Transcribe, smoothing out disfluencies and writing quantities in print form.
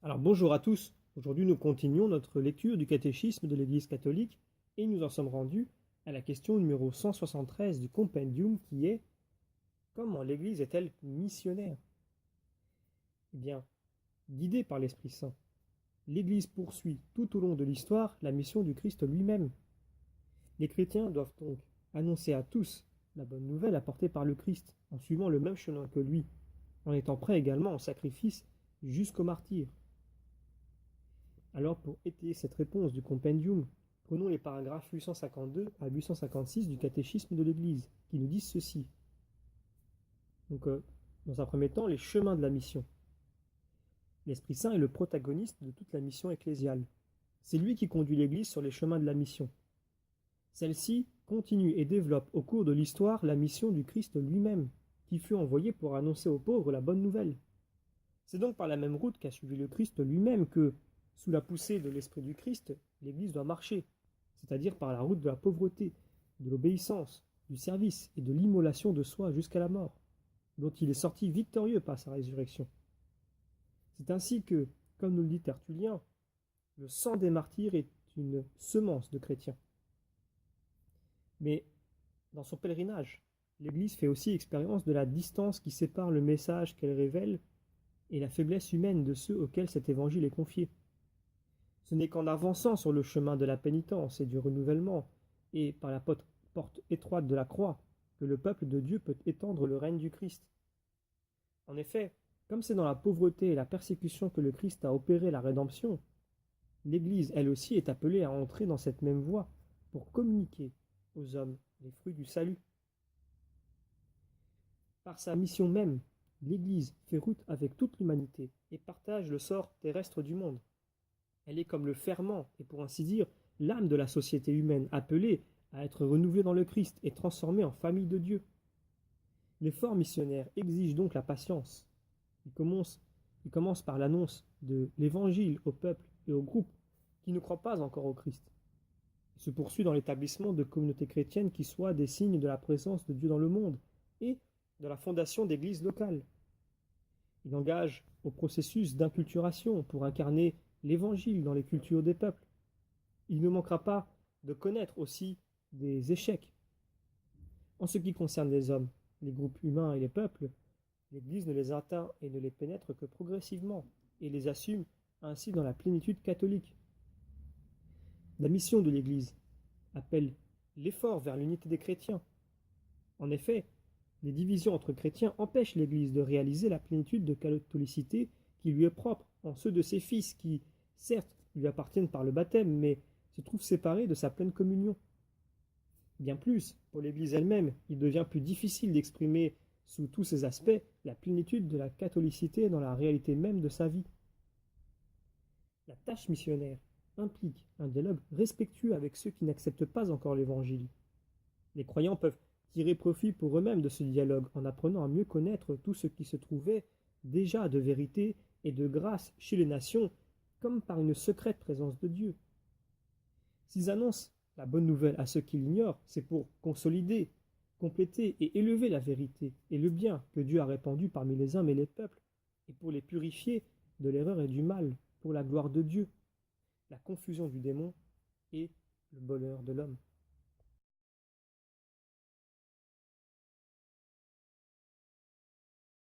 Alors bonjour à tous, aujourd'hui nous continuons notre lecture du catéchisme de l'Église catholique et nous en sommes rendus à la question numéro 173 du compendium qui est: comment l'Église est-elle missionnaire? Eh bien, guidée par l'Esprit Saint, l'Église poursuit tout au long de l'histoire la mission du Christ lui-même. Les chrétiens doivent donc annoncer à tous la bonne nouvelle apportée par le Christ en suivant le même chemin que lui, en étant prêts également au sacrifice jusqu'au martyre. Alors, pour étayer cette réponse du compendium, prenons les paragraphes 852 à 856 du catéchisme de l'Église, qui nous disent ceci. Donc, dans un premier temps, les chemins de la mission. L'Esprit Saint est le protagoniste de toute la mission ecclésiale. C'est lui qui conduit l'Église sur les chemins de la mission. Celle-ci continue et développe au cours de l'histoire la mission du Christ lui-même, qui fut envoyé pour annoncer aux pauvres la bonne nouvelle. C'est donc par la même route qu'a suivi le Christ lui-même que, sous la poussée de l'Esprit du Christ, l'Église doit marcher, c'est-à-dire par la route de la pauvreté, de l'obéissance, du service et de l'immolation de soi jusqu'à la mort, dont il est sorti victorieux par sa résurrection. C'est ainsi que, comme nous le dit Tertullien, le sang des martyrs est une semence de chrétiens. Mais dans son pèlerinage, l'Église fait aussi expérience de la distance qui sépare le message qu'elle révèle et la faiblesse humaine de ceux auxquels cet évangile est confié. Ce n'est qu'en avançant sur le chemin de la pénitence et du renouvellement, et par la porte étroite de la croix, que le peuple de Dieu peut étendre le règne du Christ. En effet, comme c'est dans la pauvreté et la persécution que le Christ a opéré la rédemption, l'Église, elle aussi, est appelée à entrer dans cette même voie pour communiquer aux hommes les fruits du salut. Par sa mission même, l'Église fait route avec toute l'humanité et partage le sort terrestre du monde. Elle est comme le ferment, et pour ainsi dire, l'âme de la société humaine appelée à être renouvelée dans le Christ et transformée en famille de Dieu. L'effort missionnaire exige donc la patience. Il commence par l'annonce de l'Évangile au peuple et aux groupes qui ne croient pas encore au Christ. Il se poursuit dans l'établissement de communautés chrétiennes qui soient des signes de la présence de Dieu dans le monde et de la fondation d'églises locales. Il engage au processus d'inculturation pour incarner l'Évangile dans les cultures des peuples. Il ne manquera pas de connaître aussi des échecs. En ce qui concerne les hommes, les groupes humains et les peuples, l'Église ne les atteint et ne les pénètre que progressivement et les assume ainsi dans la plénitude catholique. La mission de l'Église appelle l'effort vers l'unité des chrétiens. En effet, les divisions entre chrétiens empêchent l'Église de réaliser la plénitude de catholicité qui lui est propre en ceux de ses fils qui, certes, lui appartiennent par le baptême, mais se trouvent séparés de sa pleine communion. Bien plus, pour l'Église elle-même, il devient plus difficile d'exprimer sous tous ses aspects la plénitude de la catholicité dans la réalité même de sa vie. La tâche missionnaire implique un dialogue respectueux avec ceux qui n'acceptent pas encore l'Évangile. Les croyants peuvent tirer profit pour eux-mêmes de ce dialogue en apprenant à mieux connaître tout ce qui se trouvait déjà de vérité et de grâce chez les nations, comme par une secrète présence de Dieu. S'ils annoncent la bonne nouvelle à ceux qui l'ignorent, c'est pour consolider, compléter et élever la vérité et le bien que Dieu a répandu parmi les hommes et les peuples, et pour les purifier de l'erreur et du mal, pour la gloire de Dieu, la confusion du démon et le bonheur de l'homme.